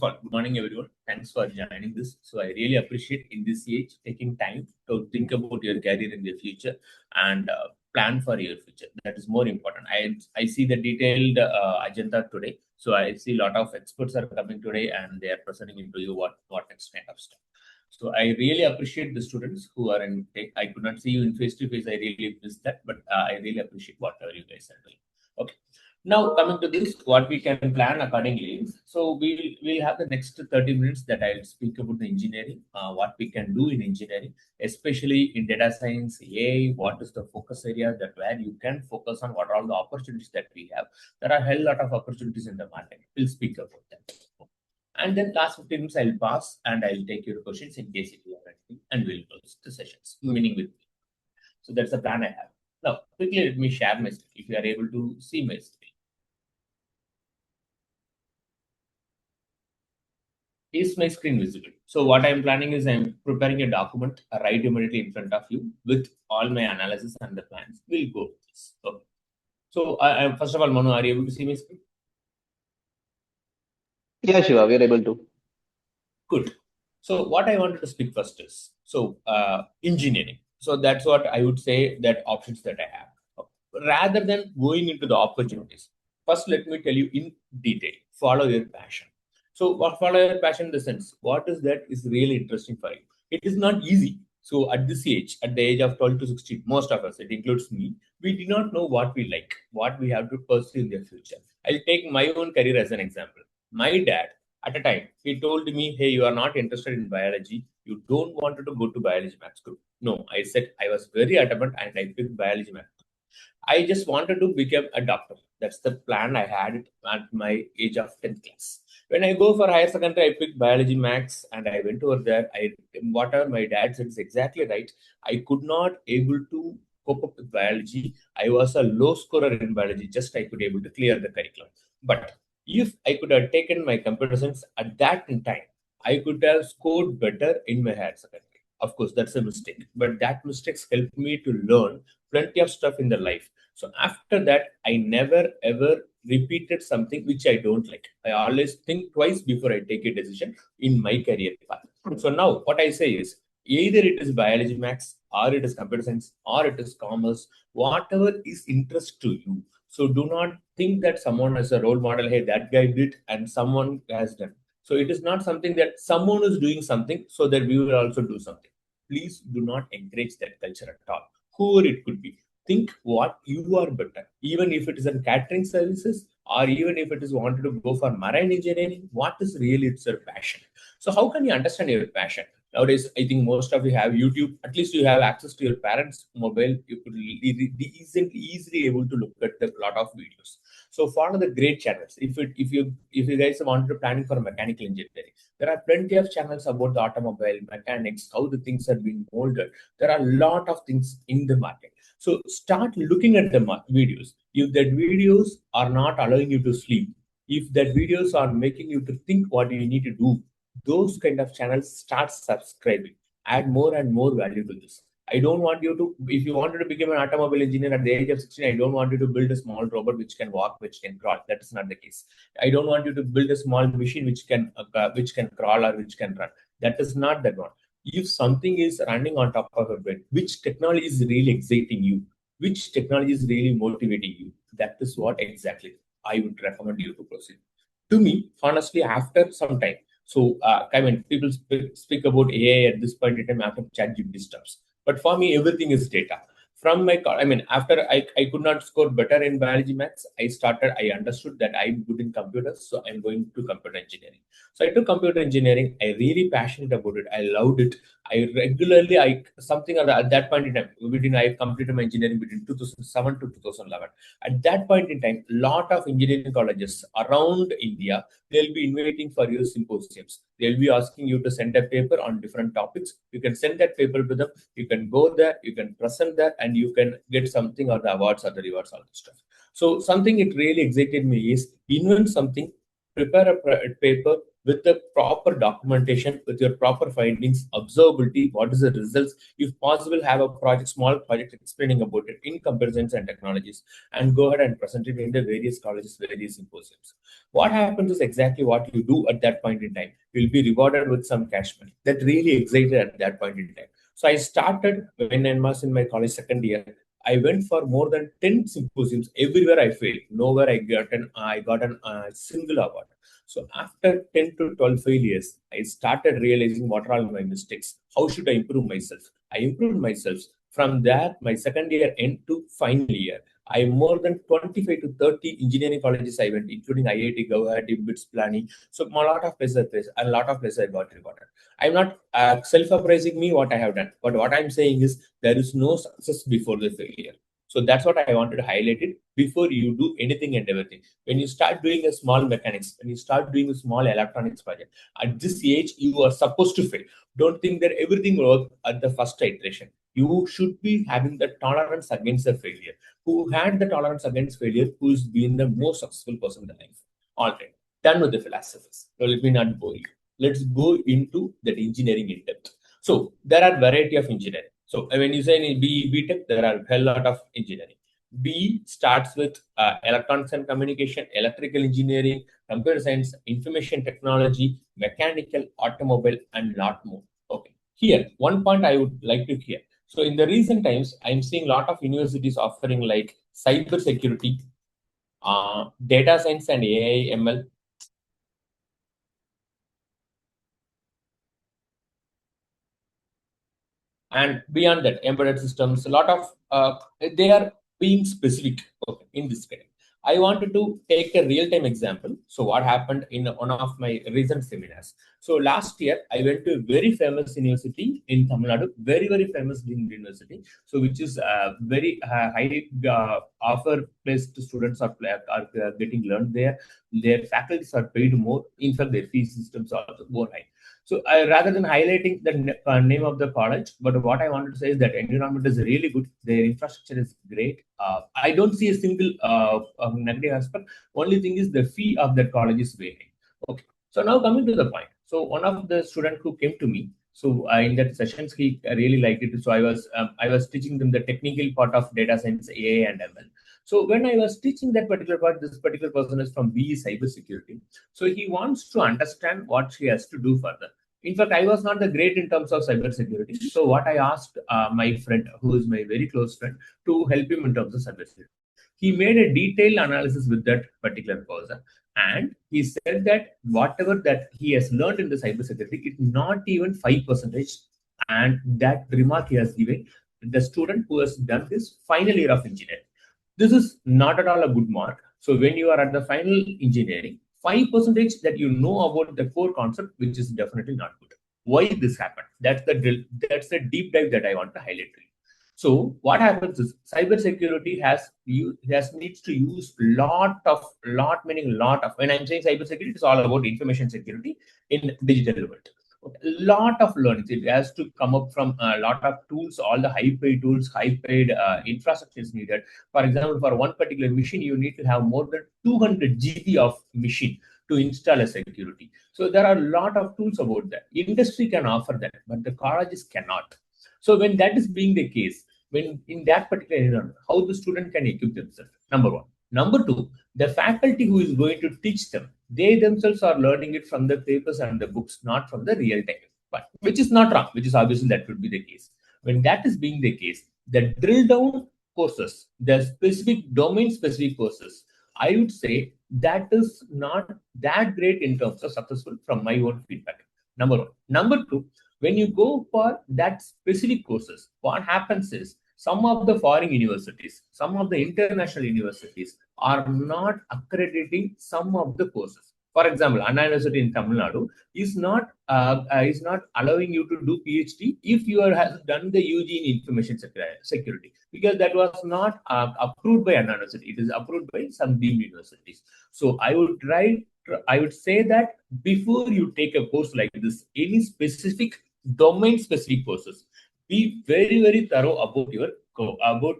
Good morning, everyone. Thanks for joining this. So I really appreciate in this age taking time to think about your career in the future and plan for your future. That is more important. I see the detailed agenda today. So I see a lot of experts are coming today and they are presenting into you what next kind of stuff. So I really appreciate the students who are in tech. I could not see you in face to face. I really missed that, but I really appreciate whatever you guys are doing. Okay. Now coming to this, what we can plan accordingly. So we'll have the next 30 minutes that I'll speak about the engineering, what we can do in engineering, especially in data science, AI. What is the focus area that where you can focus on? What are all the opportunities that we have? There are a hell lot of opportunities in the market. We'll speak about them. And then last 15 minutes I'll pass and I'll take your questions in case if you have anything, and we'll close the sessions, meaning with me. So that's the plan I have. Now, quickly let me share my screen if you are able to see my screen. Is my screen visible? So what I'm planning is I'm preparing a document right immediately in front of you with all my analysis and the plans. We'll go with this. Okay. So first of all, Manu, are you able to see my screen? Yeah, Shiva, we are able to. Good. So what I wanted to speak first is engineering. So that's what I would say that options that I have. Rather than going into the opportunities, first let me tell you in detail. Follow your passion. So what follow your passion in the sense, what is that is really interesting for you? It is not easy. So at this age, at the age of 12 to 16, most of us, it includes me, we do not know what we like, what we have to pursue in the future. I'll take my own career as an example. My dad, at a time, he told me, hey, you are not interested in biology. You don't want to go to biology maths group. No, I said I was very adamant and I picked biology maths. I just wanted to become a doctor. That's the plan I had at my age of 10th class. When I go for higher secondary, I picked biology max and I went over there. Whatever my dad said is exactly right. I could not able to cope up with biology. I was a low scorer in biology. Just I could able to clear the curriculum. But if I could have taken my computer science at that time, I could have scored better in my higher secondary. Of course, that's a mistake. But that mistakes helped me to learn plenty of stuff in the life. So after that, I never ever repeated something which I don't like. I always think twice before I take a decision in my career path. So now what I say is either it is biology max or it is computer science or it is commerce, whatever is interest to you. So do not think that someone as a role model, hey, that guy did and someone has done. So it is not something that someone is doing something so that we will also do something. Please do not encourage that culture at all. Whoever it could be, think what you are better. Even if it is in catering services or even if it is wanted to go for marine engineering, what is really its your passion? So how can you understand your passion? Nowadays, I think most of you have YouTube. At least you have access to your parents' mobile. You could be easily able to look at a lot of videos. So follow the great channels. If you guys want to planning for mechanical engineering, there are plenty of channels about the automobile mechanics, how the things are being molded. There are a lot of things in the market. So start looking at the videos. If that videos are not allowing you to sleep, if that videos are making you to think what you need to do, those kind of channels start subscribing. Add more and more value to this. I don't want you to, if you wanted to become an automobile engineer at the age of 16, I don't want you to build a small robot which can walk, which can crawl. That is not the case. I don't want you to build a small machine which can crawl or which can run. That is not that one. If something is running on top of a bed, which technology is really exciting you, which technology is really motivating you, that is what exactly I would recommend you to proceed. To me, honestly, after some time, so I mean, people speak about AI at this point in time after ChatGPT stops. But for me, everything is data. From my, I mean, after I could not score better in biology maths, I understood that I'm good in computers, so I'm going to computer engineering. So I took computer engineering. I really passionate about it. I loved it. Something at that point in time, I completed my engineering between 2007 to 2011. At that point in time, lot of engineering colleges around India, they'll be inviting for your symposiums. They'll be asking you to send a paper on different topics. You can send that paper to them. You can go there, you can present there, and you can get something or the awards or the rewards, all this stuff. So something it really excited me is invent something, prepare a paper, with the proper documentation, with your proper findings, observability, what is the results, if possible, have a project, small project explaining about it in comparisons and technologies, and go ahead and present it in the various colleges, various symposiums. What happens is exactly what you do at that point in time. You'll be rewarded with some cash money. That really excited at that point in time. So I started when I was in my college second year. I went for more than 10 symposiums. Everywhere I failed. Nowhere I got a single award. So after 10 to 12 failures, I started realizing what are all my mistakes. How should I improve myself? I improved myself. From there, my second year end to final year, I more than 25 to 30 engineering colleges I went, including IIT, Guwahati, BITS planning. So a lot of places, a lot of places I got rewarded. I'm not self-appraising me what I have done, but what I'm saying is there is no success before the failure. So that's what I wanted to highlight it before you do anything and everything. When you start doing a small mechanics, when you start doing a small electronics project, at this age you are supposed to fail. Don't think that everything works at the first iteration. You should be having the tolerance against the failure. Who had the tolerance against failure, who's been the most successful person in the life. All right, done with the philosophies. So let me not bore you. Let's go into that engineering in depth. So there are variety of engineering. So when you say in BE, BTech, there are a hell lot of engineering. B starts with electronics and communication, electrical engineering, computer science, information technology, mechanical, automobile, and lot more. Okay. Here, one point I would like to hear. So in the recent times, I'm seeing a lot of universities offering like cyber security, data science and AI, ML, and beyond that embedded systems, a lot of they are being specific. Okay, in this case I wanted to take a real-time example. So what happened in one of my recent seminars? So last year I went to a very famous university in Tamil Nadu, very very famous university, so which is very high offer place to students are getting learned there. Their faculties are paid more. In fact, their fee systems are also more high. So rather than highlighting the name of the college, but what I wanted to say is that environment is really good. Their infrastructure is great. I don't see a single negative aspect. Only thing is the fee of that college is very high. Okay. So now coming to the point. So one of the student who came to me. So in that sessions, he really liked it. So I was teaching them the technical part of data science, AI, and ML. So when I was teaching that particular part, this particular person is from BE Cybersecurity. So he wants to understand what he has to do further. In fact, I was not the great in terms of cybersecurity. So what I asked my friend, who is my very close friend, to help him in terms of cybersecurity. He made a detailed analysis with that particular person, and he said that whatever that he has learned in the cybersecurity, it's not even 5%. And that remark he has given the student who has done his final year of engineering. This is not at all a good mark. So when you are at the final engineering, 5% that you know about the core concept, which is definitely not good. Why this happened? That's the drill. That's the deep dive that I want to highlight to you. So what happens is cybersecurity has needs to use lot meaning lot of, when I'm saying cybersecurity, it's all about information security in digital world. A lot of learning. It has to come up from a lot of tools, all the high paid tools, high paid infrastructure is needed. For example, for one particular machine, you need to have more than 200 GB of machine to install a security. So there are a lot of tools about that. Industry can offer that, but the colleges cannot. So when that is being the case, when in that particular environment, how the student can equip themselves? Number one. Number two, the faculty who is going to teach them, they themselves are learning it from the papers and the books, not from the real time. But which is not wrong, which is obviously that would be the case. When that is being the case, the drill down courses, the specific domain specific courses, I would say that is not that great in terms of successful from my own feedback. Number one. Number two, when you go for that specific courses, what happens is some of the foreign universities, some of the international universities are not accrediting some of the courses. For example, Anna University in Tamil Nadu is not allowing you to do PhD if you have done the UG in information security, because that was not approved by Anna University. It is approved by some deemed universities. So I would say that before you take a course like this, any specific domain specific courses, be very very thorough about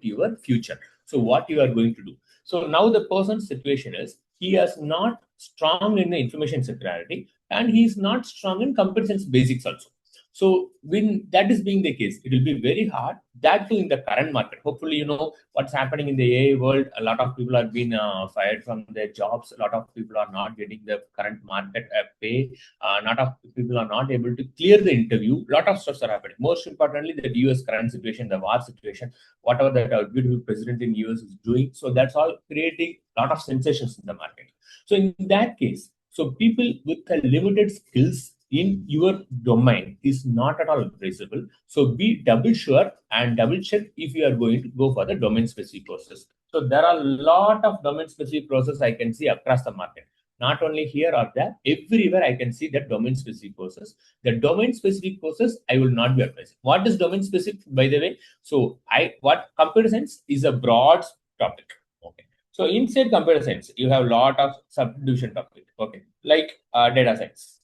your future. So what you are going to do. So now the person's situation is he is not strong in the information security, and he's not strong in computer science basics also. So when that is being the case, it will be very hard. That too in the current market. Hopefully, you know what's happening in the AI world. A lot of people are being fired from their jobs. A lot of people are not getting the current market pay. A lot of people are not able to clear the interview. A lot of stuff are happening. Most importantly, the US current situation, the war situation, whatever that our beautiful president in US is doing. So that's all creating a lot of sensations in the market. So in that case, so people with a limited skills in your domain is not at all visible. So be double sure and double check if you are going to go for the domain specific courses. So there are a lot of domain specific courses I can see across the market. Not only here or there, everywhere I can see that domain specific courses. The domain specific courses I will not be advising. What is domain specific, by the way? So what computer science is a broad topic. Okay. So inside computer science, you have a lot of subdivision topic. Okay, like data science,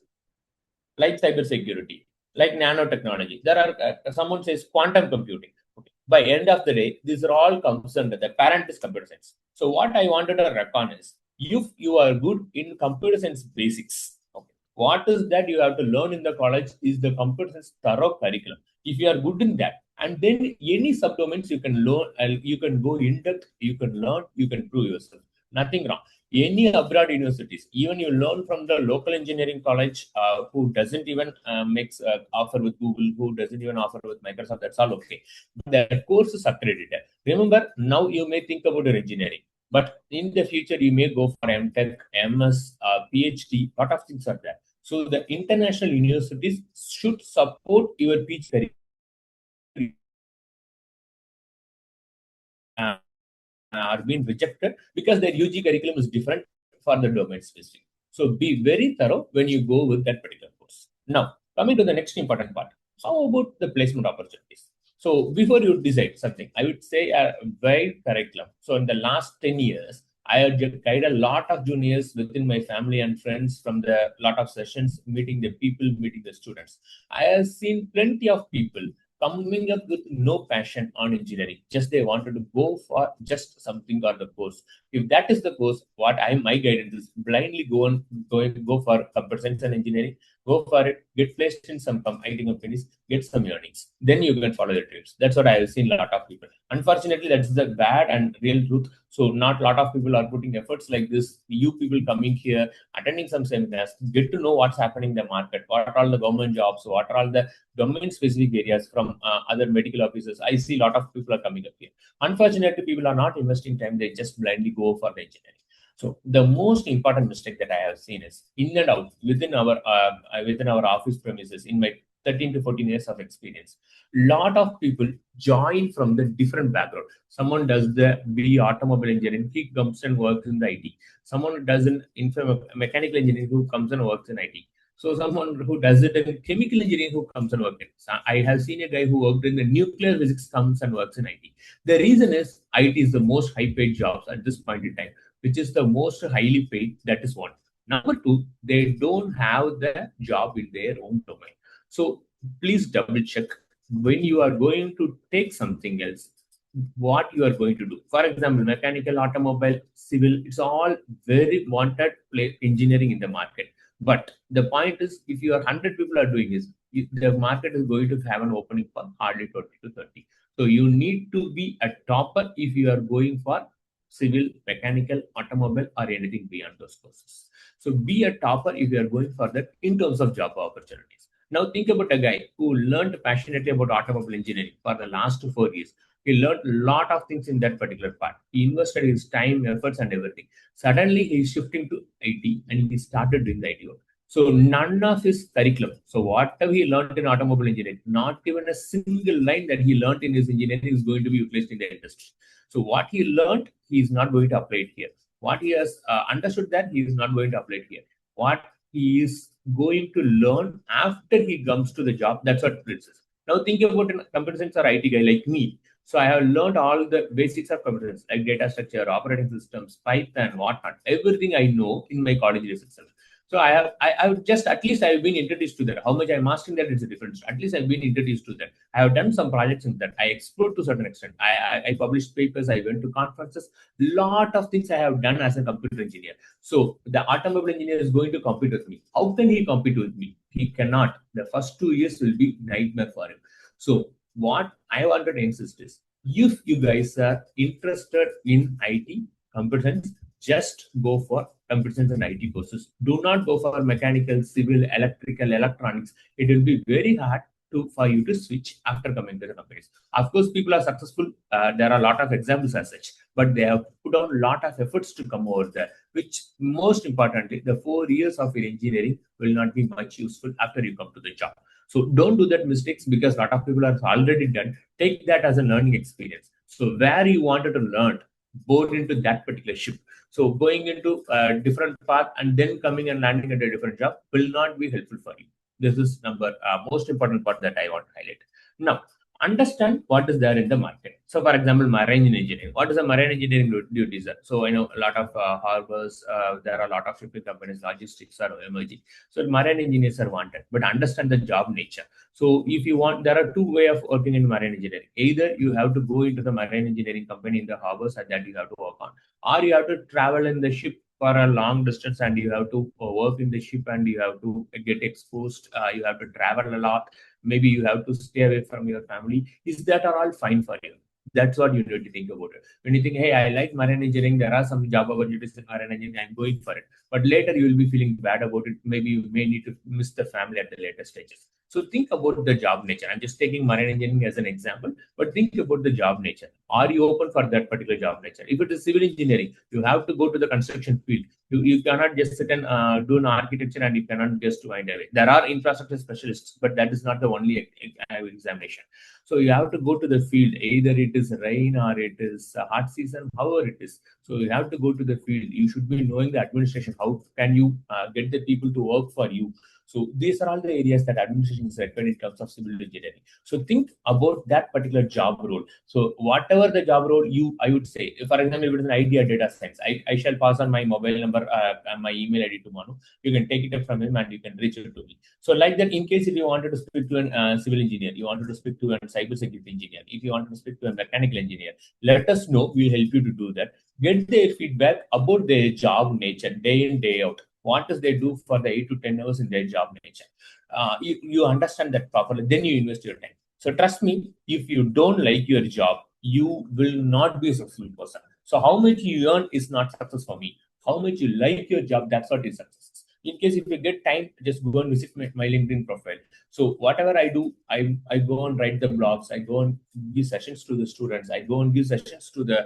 like cybersecurity, like nanotechnology. There are someone says quantum computing. Okay. By end of the day, these are all comes under the parent is computer science. So what I wanted to reckon is, if you are good in computer science basics, okay, what is that you have to learn in the college is the computer science thorough curriculum. If you are good in that, and then any subdomains you can learn, you can go in depth, you can learn, you can prove yourself. Nothing wrong. Any abroad universities, even you learn from the local engineering college who doesn't even makes offer with Google, who doesn't even offer with Microsoft, that's all okay. But the course is accredited. Remember, now you may think about your engineering, but in the future you may go for MTech, MS, PhD, lot of things are there. So the international universities should support your PhD career. Are being rejected because their UG curriculum is different for the domain specific. So be very thorough when you go with that particular course. Now, coming to the next important part, how about the placement opportunities? So before you decide something, I would say a wide curriculum. So in the last 10 years, I have guided a lot of juniors within my family and friends from the lot of sessions, meeting the people, meeting the students. I have seen plenty of people coming up with no passion on engineering. Just they wanted to go for just something or the course. If that is the course, what I my guidance is blindly go for computer science and engineering. Go for it, get placed in some IT companies, get some earnings. Then you can follow the trades. That's what I have seen a lot of people. Unfortunately, that's the bad and real truth. So not a lot of people are putting efforts like this. You people coming here, attending some seminars, get to know what's happening in the market, what are all the government jobs, what are all the domain specific areas from other medical officers. I see a lot of people are coming up here. Unfortunately, people are not investing time. They just blindly go for the engineering. So the most important mistake that I have seen is in and out within our office premises in my 13 to 14 years of experience. Lot of people join from the different background. Someone does the BE automobile engineering, he comes and works in the IT. Someone does an mechanical engineering who comes and works in IT. So someone who does it in chemical engineering who comes and works in. So I have seen a guy who worked in the nuclear physics comes and works in IT. The reason is IT is the most high paid jobs at this point in time, which is the most highly paid. That is one. Number two, they don't have the job in their own domain. So please double check when you are going to take something else, what you are going to do. For example, mechanical, automobile, civil, it's all very wanted engineering in the market. But the point is, if you are 100 people are doing this, the market is going to have an opening for hardly 20 to 30. So you need to be a topper if you are going for civil, mechanical, automobile, or anything beyond those courses. So be a topper if you are going for that in terms of job opportunities. Now think about a guy who learned passionately about automobile engineering for the last 4 years. He learned a lot of things in that particular part. He invested his time, efforts, and everything. Suddenly, he's shifting to IT and he started doing the IT work. So none of his curriculum. So whatever he learned in automobile engineering, not even a single line that he learned in his engineering is going to be utilized in the industry. So what he learned, he is not going to apply it here. What he has understood that he is not going to apply it here. What he is going to learn after he comes to the job, that's what it is. Now think about a computer science or IT guy like me. So I have learned all the basics of computer science, like data structure, operating systems, Python, whatnot. Everything I know in my college days itself. So I would just, at least I've been introduced to that. How much I'm mastering that is a difference. At least I've been introduced to that. I have done some projects in that. I explored to a certain extent. I published papers. I went to conferences. Lot of things I have done as a computer engineer. So the automobile engineer is going to compete with me. How can he compete with me? He cannot. The first 2 years will be nightmare for him. So what I wanted to insist is, if you guys are interested in IT, computer science, just go for computer science and IT courses. Do not go for mechanical, civil, electrical, electronics. It will be very hard for you to switch after coming to the companies. Of course, people are successful. There are a lot of examples as such, but they have put on a lot of efforts to come over there. Which, most importantly, the 4 years of your engineering will not be much useful after you come to the job. So don't do that mistakes, because a lot of people are already done. Take that as a learning experience. So where you wanted to learn, board into that particular ship. So going into a different path and then coming and landing at a different job will not be helpful for you. This is most important part that I want to highlight. Now, understand what is there in the market. So, for example, marine engineering. What is the marine engineering duties? So, I know a lot of harbors. There are a lot of shipping companies. Logistics are emerging. So, marine engineers are wanted, but understand the job nature. So, if you want, there are two ways of working in marine engineering. Either you have to go into the marine engineering company in the harbors, and that you have to work on, or you have to travel in the ship for a long distance, and you have to work in the ship, and you have to get exposed. You have to travel a lot. Maybe you have to stay away from your family. Is that are all fine for you? That's what you need to think about it. When you think, hey, I like marine engineering, there are some job opportunities in marine engineering, I'm going for it. But later you will be feeling bad about it. Maybe you may need to miss the family at the later stages. So think about the job nature. I'm just taking marine engineering as an example, but think about the job nature. Are you open for that particular job nature? If it is civil engineering, you have to go to the construction field. You cannot just sit and do an architecture, and you cannot just wind away. There are infrastructure specialists, but that is not the only examination. So you have to go to the field, either it is rain or it is hot season, however it is. So you have to go to the field. You should be knowing the administration. How can you get the people to work for you? So these are all the areas that administration is required in terms of civil engineering. So think about that particular job role. So whatever the job role I would say, for example, if it is an idea data science, I shall pass on my mobile number and my email ID to Manu. You can take it up from him and you can reach it to me. So like that, in case if you wanted to speak to a civil engineer, you wanted to speak to a cybersecurity engineer, if you wanted to speak to a mechanical engineer, let us know. We'll help you to do that. Get their feedback about their job nature, day in, day out. What does they do for the 8 to 10 hours in their job nature? You understand that properly, then you invest your time. So trust me, if you don't like your job, you will not be a successful person. So how much you earn is not success for me. How much you like your job, that's what is success. In case if you get time, just go and visit my LinkedIn profile. So whatever I do, I go and write the blogs. I go and give sessions to the students. I go and give sessions to the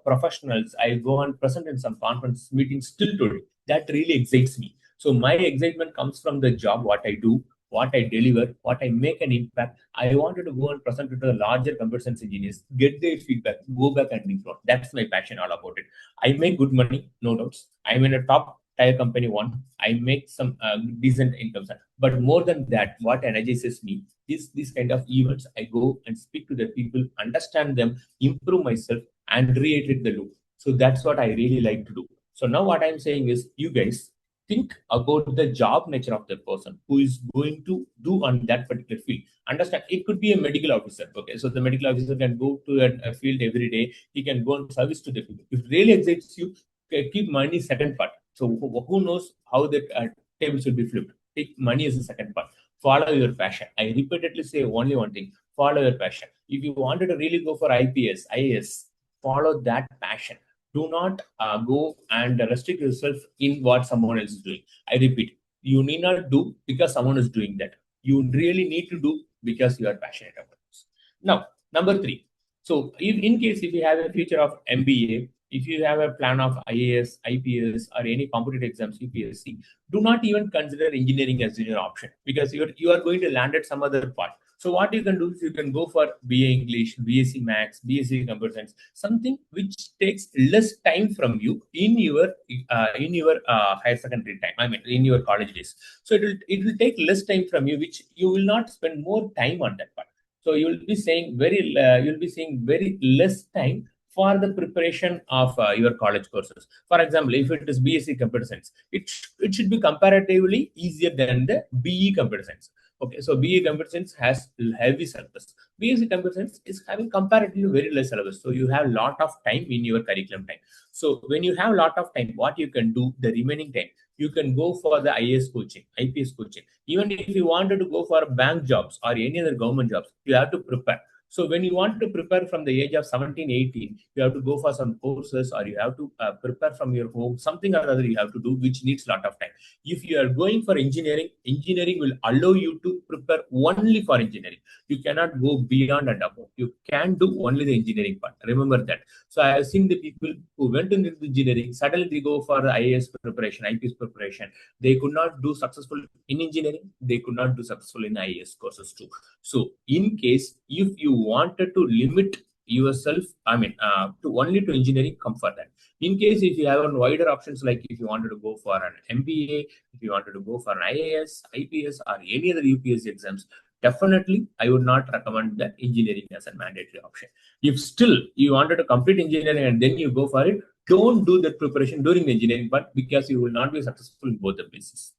professionals. I go and present in some conference meetings still today. That really excites me. So my excitement comes from the job, what I do, what I deliver, what I make an impact. I wanted to go and present it to the larger computer science engineers, get their feedback, go back and improve. That's my passion all about it. I make good money, no doubts. I'm in a top tier company one. I make some decent income. But more than that, what energizes me is this kind of events. I go and speak to the people, understand them, improve myself, and reiterate the loop. So that's what I really like to do. So now what I'm saying is, you guys think about the job nature of the person who is going to do on that particular field. Understand, it could be a medical officer. Okay, so the medical officer can go to a field every day. He can go and service to the people. If it really excites you, okay, keep money second part. So who knows how the table should be flipped? Take money as a second part. Follow your passion. I repeatedly say only one thing: follow your passion. If you wanted to really go for IPS, IAS, follow that passion. Do not go and restrict yourself in what someone else is doing. I repeat, you need not do because someone is doing that. You really need to do because you are passionate about it. Now, number three. So, in case if you have a future of MBA, if you have a plan of IAS, IPS, or any competitive exams, UPSC, do not even consider engineering as your option, because you are going to land at some other part. So what you can do is you can go for BA English, BSc Maths, BSc Computer Science, something which takes less time from you in your higher secondary time. I mean, in your college days. So it will take less time from you, which you will not spend more time on that part. So you will be saying very less time for the preparation of your college courses. For example, if it is BSc Computer Science, it should be comparatively easier than the BE Computer Science. Okay, so BE Computer Science has heavy syllabus. BSc Computer Science is having comparatively very less syllabus, so you have a lot of time in your curriculum time. So when you have a lot of time, what you can do the remaining time, you can go for the IAS coaching, IPS coaching. Even if you wanted to go for bank jobs or any other government jobs, you have to prepare. So when you want to prepare from the age of 17, 18, you have to go for some courses, or you have to prepare from your home, something or other you have to do, which needs a lot of time. If you are going for engineering, engineering will allow you to prepare only for engineering. You cannot go beyond and above. You can do only the engineering part. Remember that. So I have seen the people who went into engineering, suddenly they go for the IAS preparation, IPS preparation. They could not do successful in engineering. They could not do successful in IAS courses too. So in case if you wanted to limit yourself, to only to engineering, come for that. In case if you have a wider options, like if you wanted to go for an MBA, if you wanted to go for an IAS, IPS, or any other UPSC exams, definitely I would not recommend that engineering as a mandatory option. If still you wanted to complete engineering and then you go for it, don't do that preparation during the engineering, but because you will not be successful in both the places.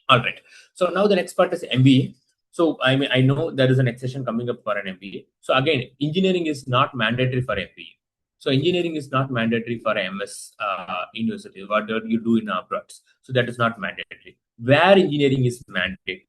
All right. So now the next part is MBA. So I know there is an accession coming up for an MBA. So again, engineering is not mandatory for MBA. So engineering is not mandatory for MS university, whatever you do in abroad. So that is not mandatory. Where engineering is mandated,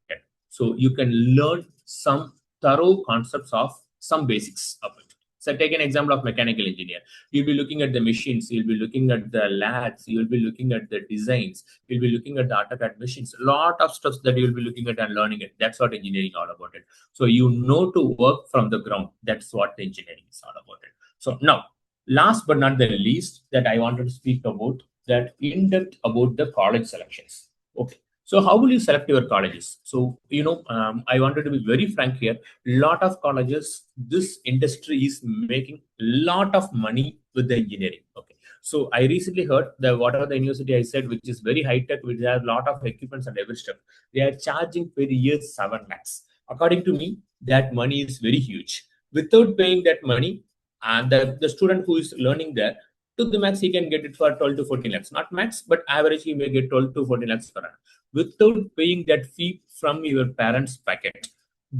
so you can learn some thorough concepts of some basics of it. So take an example of mechanical engineer. You'll be looking at the machines, you'll be looking at the labs, you'll be looking at the designs, you'll be looking at the AutoCAD machines, a lot of stuff that you'll be looking at and learning it. That's what engineering all about it. So you know to work from the ground. That's what the engineering is all about it. So now, last but not the least, that I wanted to speak about that in depth about the college selections. Okay. So how will you select your colleges? So, I wanted to be very frank here. Lot of colleges, this industry is making lot of money with the engineering. Okay. So I recently heard that whatever the university I said, which is very high tech, which has a lot of equipments and every stuff, they are charging per year 7 lakhs. According to me, that money is very huge. Without paying that money, and the student who is learning there, to the max, he can get it for 12 to 14 lakhs. Not max, but average, he may get 12 to 14 lakhs per annum. Without paying that fee from your parents' pocket,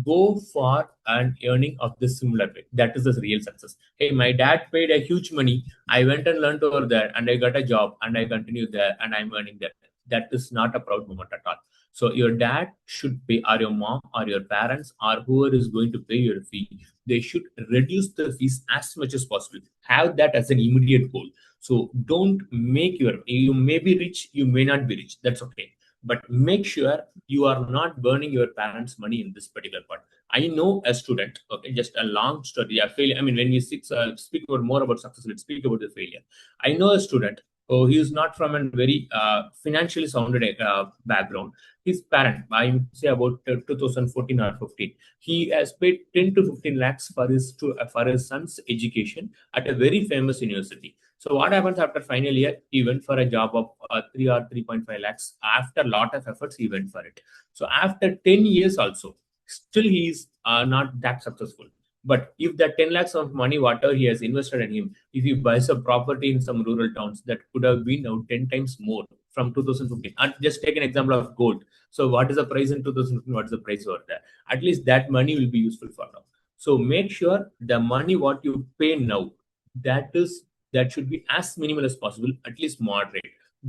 go for an earning of this similar way. That is the real success. Hey, my dad paid a huge money. I went and learned over there and I got a job and I continue there and I'm earning there. That is not a proud moment at all. So your dad should pay, or your mom or your parents or whoever is going to pay your fee, they should reduce the fees as much as possible. Have that as an immediate goal. So don't make you may be rich, you may not be rich. That's okay. But make sure you are not burning your parents' money in this particular part. I know a student, okay, just a long story, a failure. I mean, when we speak about more about success, let's speak about the failure. I know a student. Oh, he is not from a very financially sounded background. His parent, I would say about 2014 or 15, he has paid 10 to 15 lakhs for his son's education at a very famous university. So what happens after final year? He went for a job of 3 or 3.5 lakhs. After a lot of efforts, he went for it. So after 10 years also, still he is not that successful. But if that 10 lakhs of money, whatever he has invested in him, if he buys a property in some rural towns, that could have been now 10 times more from 2015. And just take an example of gold. So what is the price in 2015? What is the price over there? At least that money will be useful for now. So make sure the money what you pay now, that should be as minimal as possible, at least moderate.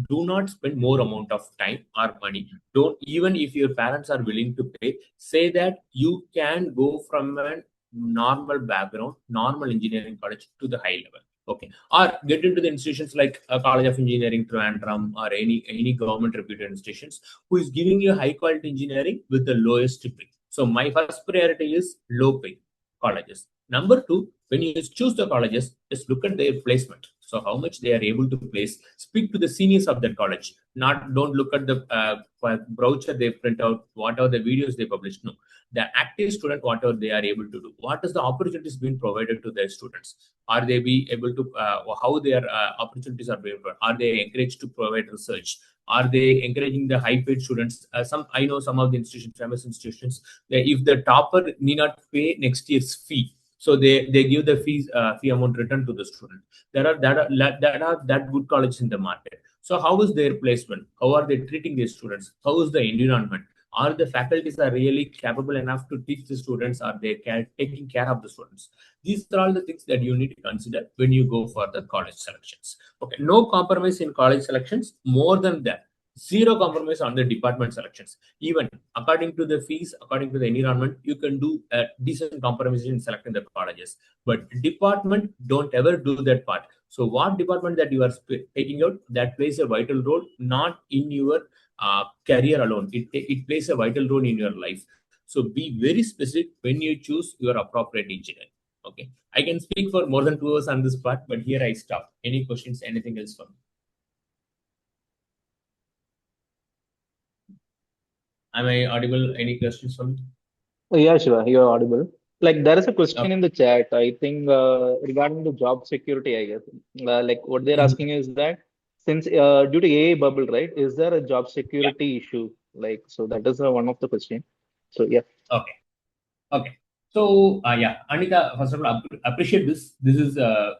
Do not spend more amount of time or money. Don't, even if your parents are willing to pay, say that you can go from a normal background, normal engineering college to the high level. Okay. Or get into the institutions like a College of Engineering, Trivandrum, or any government reputed institutions who is giving you high quality engineering with the lowest pay. So my first priority is low pay colleges. Number two, when you choose the colleges, just look at their placement. So how much they are able to place. Speak to the seniors of that college. Don't look at the brochure they print out, what are the videos they publish. No, the active student, whatever they are able to do. What is the opportunities being provided to their students? Are they be able to how their opportunities are being provided? Are they encouraged to provide research? Are they encouraging the high paid students? I know some of the institutions, famous institutions, that if the topper need not pay next year's fee, So they give the fee amount return to the student. There are that good colleges in the market. So how is their placement? How are they treating their students? How is the environment? Are the faculties are really capable enough to teach the students? Are they taking care of the students? These are all the things that you need to consider when you go for the college selections. Okay, no compromise in college selections. More than that, zero compromise on the department selections. Even according to the fees, according to the environment, you can do a decent compromise in selecting the colleges. But department, don't ever do that part. So what department that you are taking out, that plays a vital role, not in your career alone. It plays a vital role in your life. So be very specific when you choose your appropriate engineer. Okay. I can speak for more than 2 hours on this part, but here I stop. Any questions, anything else for me? Am I audible? Any questions for me? Oh, yeah, Shiva, you're audible. Like there is a question Okay. in the chat, I think, regarding the job security, I guess. Like what they're asking is that since due to AI bubble, right, is there a job Yeah. security issue? Like, so that is one of the question. So yeah. Okay. Okay. So, yeah, Anita, first of all, appreciate this. This is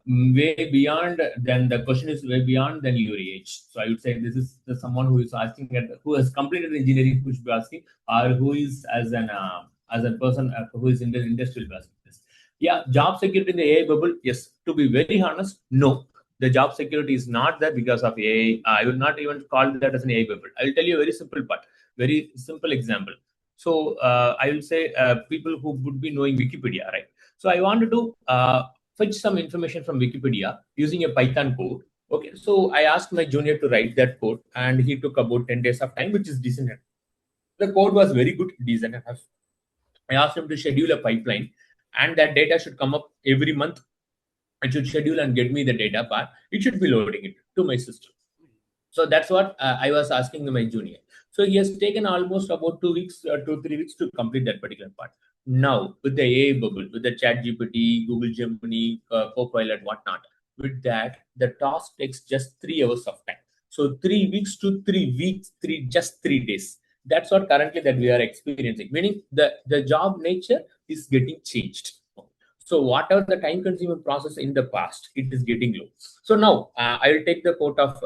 way beyond than the question is way beyond than your age. So, I would say this is the someone who is asking who has completed engineering who should be asking, or who is as a person who is in the industry will be asking this. Yeah, job security in the AI bubble. Yes, to be very honest, no. The job security is not there because of AI. I will not even call that as an AI bubble. I will tell you a very simple part, very simple example. So I will say people who would be knowing Wikipedia, right? So I wanted to fetch some information from Wikipedia using a Python code. Okay, so I asked my junior to write that code, and he took about 10 days of time, which is decent. The code was very good, decent enough. I asked him to schedule a pipeline, and that data should come up every month. It should schedule and get me the data part. It should be loading it to my system. So that's what I was asking my junior. So he has taken almost about 2 weeks, 2 3 weeks to complete that particular part. Now with the AI bubble, with the Chat GPT, Google Gemini, Copilot, whatnot, with that the task takes just 3 hours of time. So 3 weeks to 3 weeks, just 3 days. That's what currently that we are experiencing. Meaning the job nature is getting changed. So whatever the time consuming process in the past, it is getting low. So now I will take the quote of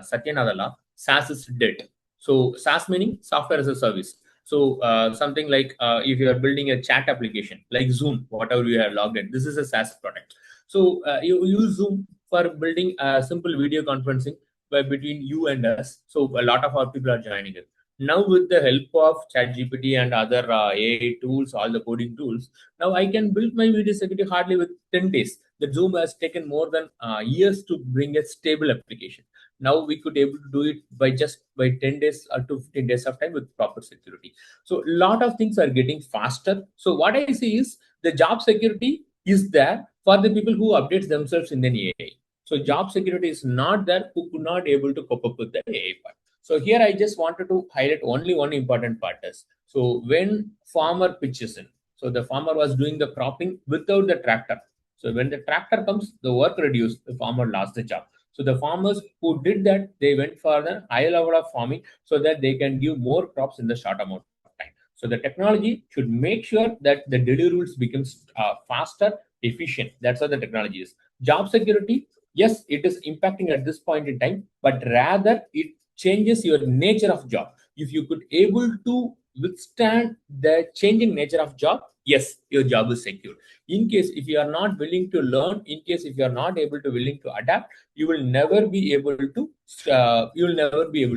Satya Nadella, SaaS is dead. So SaaS meaning software as a service. So something like if you are building a chat application like Zoom, whatever you have logged in, this is a SaaS product. So you use Zoom for building a simple video conferencing between you and us. So a lot of our people are joining it. Now with the help of ChatGPT and other AI tools, all the coding tools, now I can build my video security hardly with 10 days. The Zoom has taken more than years to bring a stable application. Now we could able to do it by just by 10 days or to 15 days of time with proper security. So a lot of things are getting faster. So what I see is the job security is there for the people who updates themselves in an AI. So job security is not there who could not able to cope up with the AI part. So here I just wanted to highlight only one important part is so when farmer pitches in, so the farmer was doing the cropping without the tractor. So when the tractor comes, the work reduced, the farmer lost the job. So the farmers who did that, they went for the high level of farming so that they can give more crops in the short amount of time. So the technology should make sure that the deliverables becomes faster, efficient. That's what the technology is. Job security, yes, it is impacting at this point in time, but rather it changes your nature of job. If you could able to withstand the changing nature of job, yes, your job is secure. In case if you are not willing to learn, in case if you are not able to willing to adapt, you will never be able to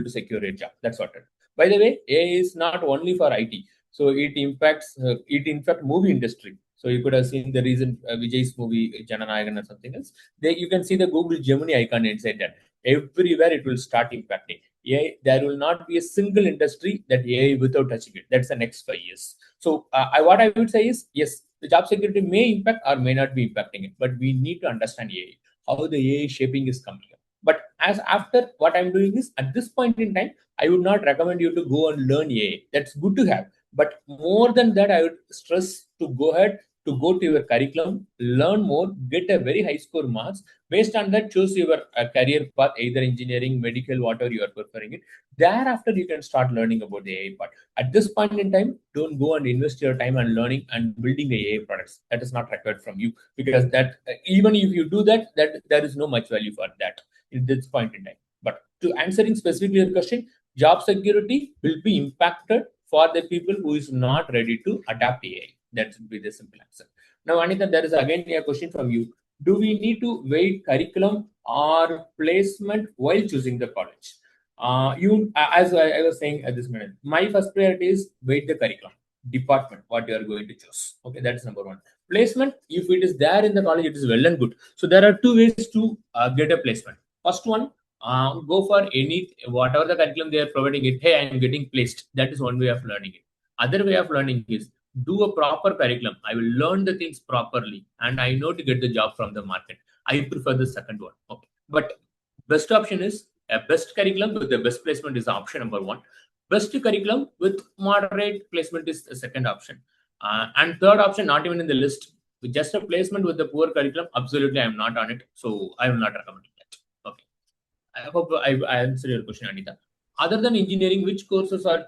secure a job. That's what it. By the way, AI is not only for IT. So it impacts it in fact movie industry. So you could have seen the recent Vijay's movie Jananayagan or something else. There you can see the Google Gemini icon inside that. Everywhere it will start impacting. AI, there will not be a single industry that AI without touching it. That's the next 5 years. So what I would say is, yes, the job security may impact or may not be impacting it, but we need to understand AI, how the AI shaping is coming up. But as after what I'm doing is at this point in time, I would not recommend you to go and learn AI. That's good to have, but more than that, I would stress to go ahead to go to your curriculum, learn more, get a very high score marks. Based on that, choose your career path, either engineering, medical, whatever you are preferring it. Thereafter, you can start learning about the AI part. At this point in time, don't go and invest your time and learning and building the AI products. That is not required from you, because that even if you do that, that there is no much value for that in this point in time. But to answering specifically your question, job security will be impacted for the people who is not ready to adapt AI. That would be the simple answer. Now, Anita, there is again a question from you. Do we need to weigh curriculum or placement while choosing the college? As I was saying at this minute, my first priority is weight the curriculum, department, what you are going to choose. Okay, that's number one. Placement, if it is there in the college, it is well and good. So there are two ways to get a placement. First one, go for any whatever the curriculum they are providing it. Hey, I am getting placed. That is one way of learning it. Other way of learning is do a proper curriculum. I will learn the things properly, and I know to get the job from the market. I prefer the second one. Okay, but best option is a best curriculum with the best placement is option number one. Best curriculum with moderate placement is the second option. And third option, not even in the list, with just a placement with the poor curriculum, absolutely I am not on it. So I will not recommend that. Okay. I hope I answered your question, Anita. Other than engineering, which courses are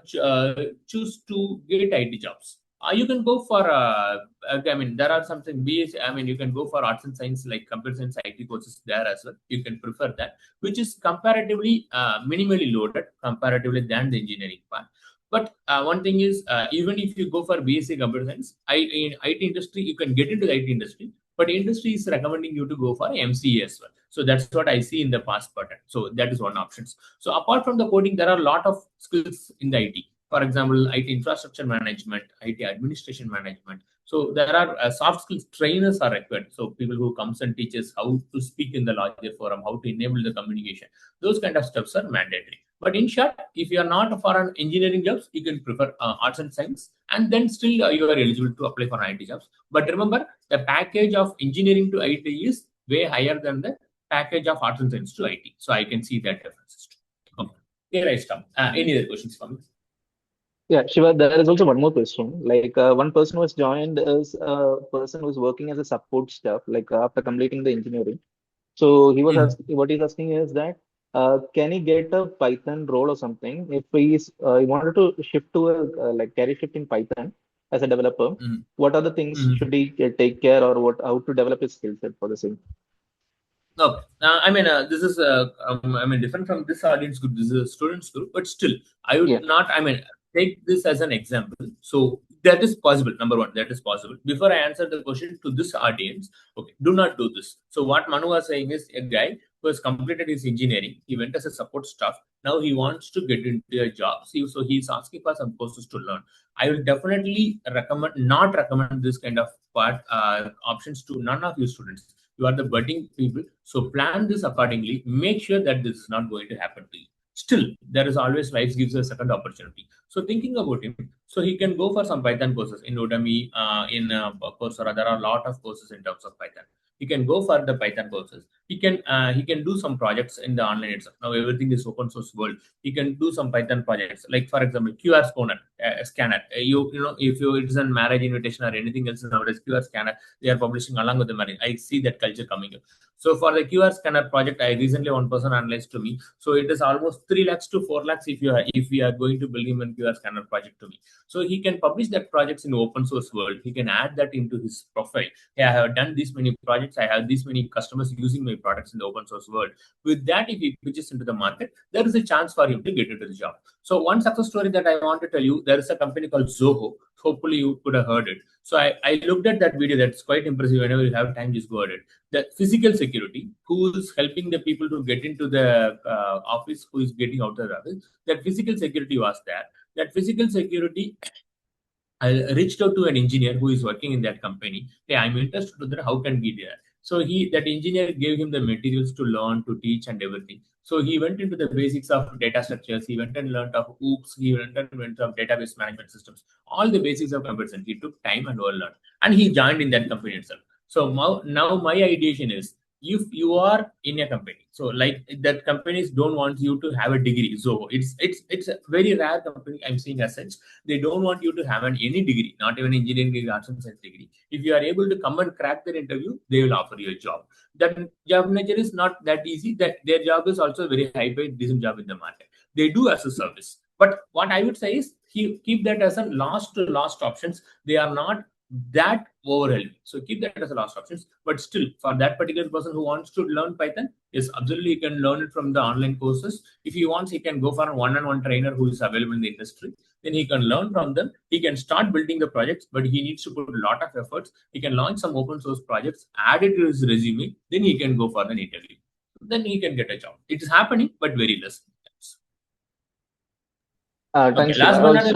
choose to get IT jobs? You can go for, I mean, there are something BS. I mean, you can go for arts and science like computer science IT courses there as well. You can prefer that, which is comparatively minimally loaded comparatively than the engineering part. But one thing is, even if you go for BSc computer science, in IT industry, you can get into the IT industry, but industry is recommending you to go for MCA as well. So that's what I see in the past pattern. So that is one option. So apart from the coding, there are a lot of skills in the IT. For example, IT infrastructure management, IT administration management. So there are soft skills trainers are required. So people who comes and teaches how to speak in the larger forum, how to enable the communication. Those kind of steps are mandatory. But in short, if you are not for an engineering jobs, you can prefer arts and science, and then still you are eligible to apply for IT jobs. But remember, the package of engineering to IT is way higher than the package of arts and science to IT. So I can see that differences too. Okay. Here I stop. Any other questions for me? Yeah, Shiva, there is also one more question. Like one person who has joined is a person who's working as a support staff, like after completing the engineering. So he was Mhm. asking, what he's asking is that can he get a Python role or something if he wanted to shift to a like career shift in Python as a developer? Mhm. What are the things Mhm. should he take care or what how to develop his skill set for the same? No, I mean, this is, I mean, different from this audience group. This is a students group, but still, I would Yeah, not, I mean, take this as an example. So that is possible. Number one, that is possible. Before I answer the question to this audience, okay, do not do this. So what Manu was saying is a guy who has completed his engineering, he went as a support staff. Now he wants to get into a job. So he's asking for some courses to learn. I will definitely not recommend this kind of part options to none of you students. You are the budding people, so plan this accordingly. Make sure that this is not going to happen to you. Still, there is always life gives a second opportunity. So thinking about him, so he can go for some Python courses in Udemy, in Coursera. There are a lot of courses in terms of Python. He can go for the Python courses. He can do some projects in the online itself. Now everything is open source world. He can do some Python projects, like for example QR scanner. You know, if you it is a marriage invitation or anything else nowadays, QR scanner they are publishing along with the marriage. I see that culture coming up. So for the QR scanner project, I recently one person analyzed to me. So it is almost 3 lakhs to 4 lakhs if we are going to build him a QR scanner project to me. So he can publish that projects in open source world. He can add that into his profile. Hey, I have done these many projects. I have these many customers using my products in the open source world. With that, if he pitches into the market, there is a chance for him to get into the job. So one success story that I want to tell you, there is a company called Zoho. Hopefully you could have heard it. So I looked at that video. That's quite impressive. Whenever you have time, just go at it. The physical security, who is helping the people to get into the office, who is getting out of the office. That physical security was there. That physical security, I reached out to an engineer who is working in that company. Hey, I'm interested to that. How can we do that? So that engineer gave him the materials to learn, to teach, and everything. So he went into the basics of data structures. He went and learned of OOPS. He went and went of database management systems. All the basics of computer science. He took time and learned, and he joined in that company itself. So now my ideation is, if you are in a company, so like that companies don't want you to have a degree. So it's a very rare company I'm seeing as such. They don't want you to have any degree, not even engineering degree, arts and science degree. If you are able to come and crack their interview, they will offer you a job. That job nature is not that easy. That their job is also a very high paid, decent job in the market. They do as a service. But what I would say is, keep that as a last options. They are not that overwhelming. So keep that as a last options. But still, for that particular person who wants to learn Python, yes, absolutely, he can learn it from the online courses. If he wants, he can go for a one-on-one trainer who is available in the industry. Then he can learn from them. He can start building the projects, but he needs to put a lot of efforts. He can launch some open source projects, add it to his resume. Then he can go for an interview. Then he can get a job. It is happening, but very less. Okay, Thanks, Shiva. last but not least,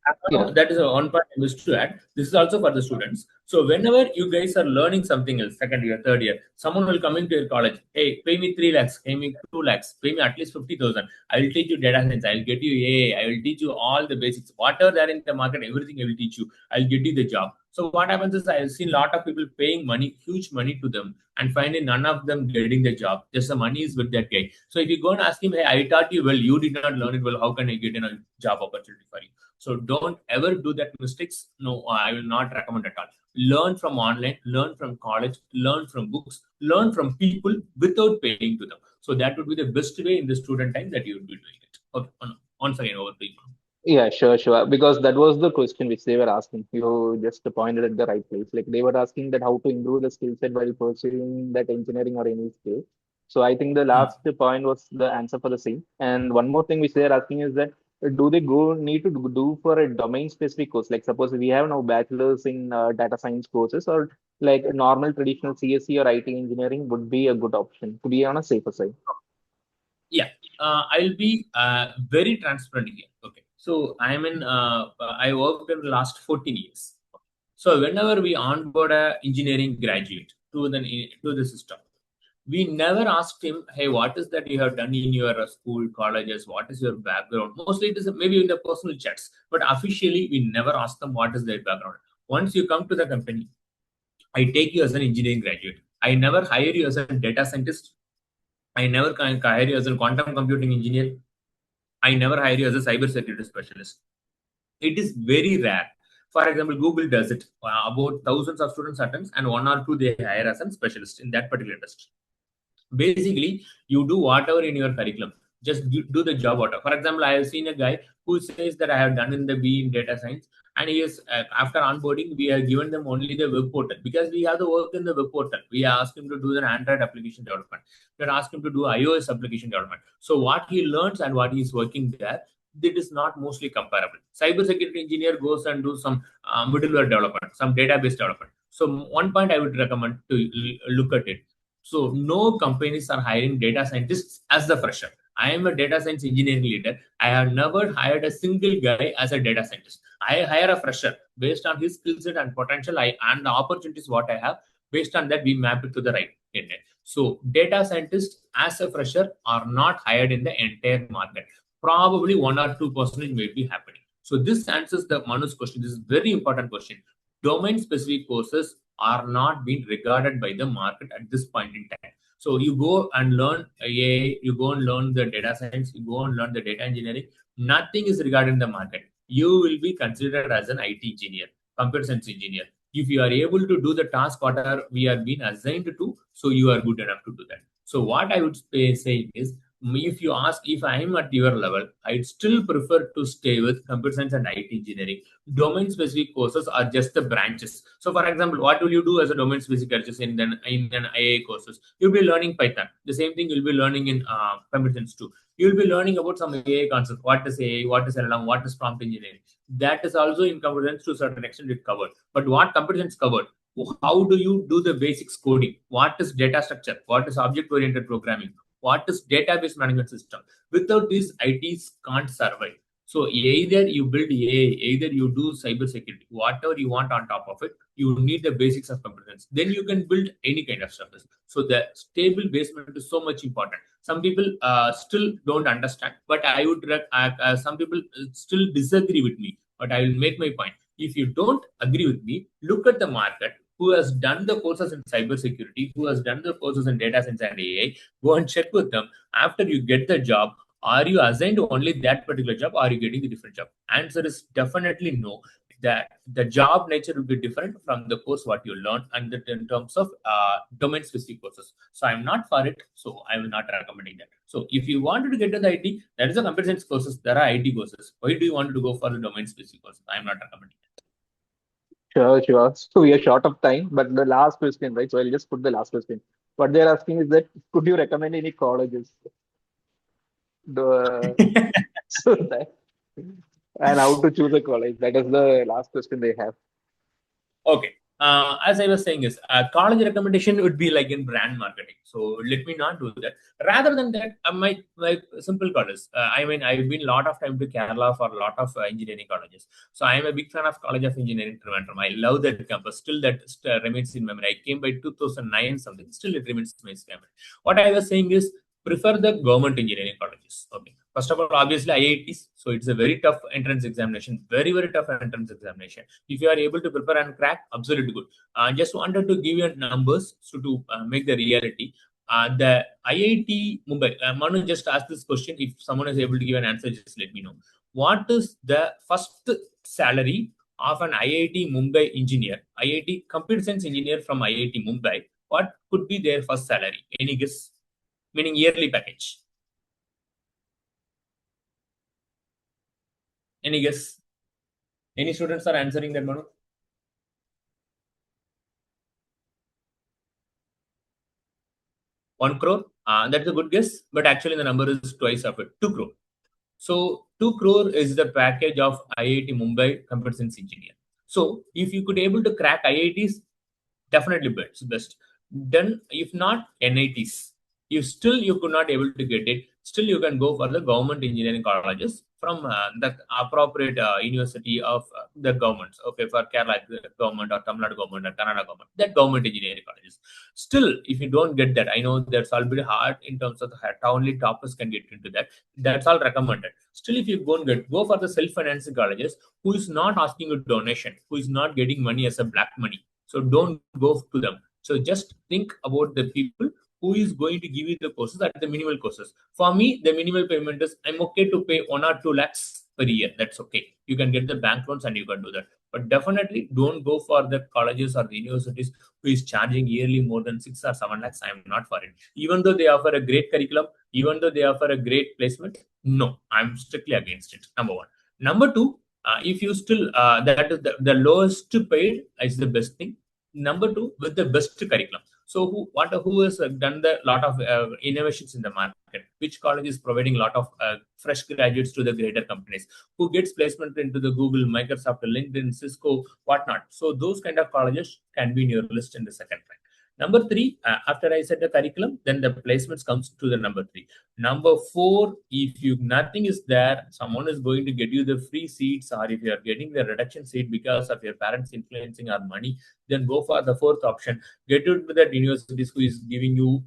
Also, yeah. that is one point I wish to add. This is also for the students. So whenever you guys are learning something else, second year, third year, someone will come into your college. Hey, pay me 3 lakhs, pay me 2 lakhs, pay me at least 50,000. I will teach you data science. I will get you AI. I will teach you all the basics. Whatever there in the market, everything I will teach you. I'll get you the job. So what happens is I've seen a lot of people paying money, huge money to them, and finding none of them getting the job. Just the money is with that guy. So if you go and ask him, hey, I taught you well, you did not learn it well. How can I get a job opportunity for you? So don't ever do that mistakes. No, I will not recommend at all. Learn from online, learn from college, learn from books, learn from people without paying to them. So that would be the best way in the student time that you would be doing it. Okay, once again over to you. Yeah, sure, sure. Because that was the question which they were asking. You just pointed at the right place. Like they were asking that how to improve the skill set while pursuing that engineering or any skill. So I think the Hmm. last point was the answer for the same. And one more thing which they are asking is that do they go need to do for a domain specific course? Like suppose we have now bachelor's in data science courses, or like a normal traditional CSE or IT engineering would be a good option to be on a safer side. Yeah, I'll be very transparent here. Okay, so I worked in the last 14 years. So whenever we onboard a engineering graduate to the system, we never asked him, hey, what is that you have done in your school, colleges? What is your background? Mostly it is maybe in the personal chats, but officially we never ask them what is their background. Once you come to the company, I take you as an engineering graduate. I never hire you as a data scientist. I never hire you as a quantum computing engineer. I never hire you as a cybersecurity specialist. It is very rare. For example, Google does it. About thousands of students attend, and one or two they hire as a specialist in that particular industry. Basically, you do whatever in your curriculum. Just do the job order. For example, I have seen a guy who says that I have done in the B in data science, and he is after onboarding, we have given them only the web portal because we have to work in the web portal. We ask him to do the Android application development. We ask him to do iOS application development. So what he learns and what he is working there, that is not mostly comparable. Cybersecurity engineer goes and do some middleware development, some database development. So one point I would recommend to look at it. So no companies are hiring data scientists as the fresher. I am a data science engineering leader. I have never hired a single guy as a data scientist. I hire a fresher based on his skill set and potential and the opportunities what I have. Based on that, we map it to the right candidate. So data scientists as a fresher are not hired in the entire market. Probably 1 or 2% may be happening. So this answers the Manu's question. This is very important question. Domain specific courses are not being regarded by the market at this point in time. So you go and learn AI, you go and learn the data science, you go and learn the data engineering. Nothing is regarded in the market. You will be considered as an IT engineer, computer science engineer. If you are able to do the task whatever we are being assigned to, so you are good enough to do that. So what I would say is, if you ask if I am at your level, I'd still prefer to stay with computer science and IT engineering. Domain specific courses are just the branches. So for example, what will you do as a domain specific courses in an AI courses? You'll be learning Python. The same thing you'll be learning in computer science too. You'll be learning about some AI concepts. What is AI? What is LLM? What is prompt engineering? That is also in computer science to a certain extent it covered. But what computer science covered? How do you do the basics coding? What is data structure? What is object oriented programming? What is database management system? Without these, ITs can't survive. So either you build AI, either you do cyber security, whatever you want on top of it, you need the basics of competence. Then you can build any kind of service. So the stable basement is so much important. Some people still don't understand, but I would some people still disagree with me. But I will make my point. If you don't agree with me, look at the market. Who has done the courses in cybersecurity? Who has done the courses in data science and AI? Go and check with them. After you get the job, are you assigned to only that particular job or are you getting the different job? Answer is definitely no. the job nature will be different from the course what you learn, and that in terms of domain specific courses. So I'm not for it. So I will not recommending that. So if you wanted to get to the IT, that is the computer science courses. There are IT courses. Why do you want to go for the domain specific courses? I'm not recommending that. Sure, sure. So we are short of time, but the last question, right? So I'll just put the last question. What they're asking is that could you recommend any colleges? The so that and how to choose a college? That is the last question they have. Okay. As I was saying, is college recommendation would be like in brand marketing. So let me not do that. Rather than that, my simple college. I mean, I've been a lot of time to Kerala for a lot of engineering colleges. So I am a big fan of College of Engineering Trivandrum. I love that campus. Still, that remains in memory. I came by 2009 something. Still, it remains in my memory. What I was saying is prefer the government engineering colleges. Okay. First of all, obviously IITs. So it's a very tough entrance examination. Very very tough entrance examination. If you are able to prepare and crack, absolutely good. Just wanted to give you numbers so to make the reality. The IIT Mumbai, Manu just asked this question. If someone is able to give an answer, just let me know. What is the first salary of an IIT Mumbai engineer, IIT computer science engineer from IIT Mumbai? What could be their first salary? Any guess? Meaning yearly package. Any guess? Any students are answering that, Manu? 1 crore. That's a good guess, but actually the number is twice of it. 2 crore. So 2 crore is the package of IIT Mumbai computer science engineer. So if you could able to crack IITs, definitely best. Then if not NITs, if still you could not able to get it, still you can go for the government engineering colleges from the appropriate university of the governments. Okay, for Kerala government or Tamil Nadu government or Kannada government, that government engineering colleges. Still, if you don't get that, I know that's all bit hard in terms of how only toppers can get into that. That's all recommended. Still, if you go for the self-financing colleges, who is not asking you donation, who is not getting money as a black money. So don't go to them. So just think about the people who is going to give you the courses at the minimal courses. For me, the minimal payment is I'm okay to pay 1 or 2 lakhs per year. That's okay. You can get the bank loans and you can do that. But definitely don't go for the colleges or the universities who is charging yearly more than 6 or 7 lakhs. I'm not for it. Even though they offer a great curriculum, even though they offer a great placement, no, I'm strictly against it. Number one. Number two, if you still that is the lowest paid is the best thing. Number two, with the best curriculum. So who has done the lot of innovations in the market? Which college is providing a lot of fresh graduates to the greater companies? Who gets placement into the Google, Microsoft, LinkedIn, Cisco, whatnot? So those kind of colleges can be in your list in the second rank. Number three, after I said the curriculum, then the placements comes to the number three. Number four, if you nothing is there, someone is going to get you the free seats, or if you are getting the reduction seat because of your parents influencing or money, then go for the fourth option. Get into that universities who is giving you,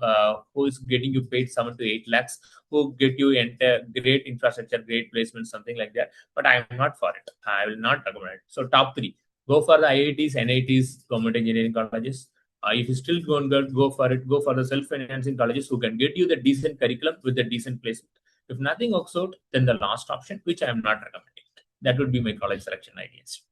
who is getting you paid 7 to 8 lakhs, who get you entire great infrastructure, great placement, something like that. But I am not for it. I will not recommend it. So top three, go for the IITs, NITs, government engineering colleges. If you still go for it, go for the self-financing colleges who can get you the decent curriculum with a decent placement. If nothing works out, then the last option, which I am not recommending. That would be my college selection ideas.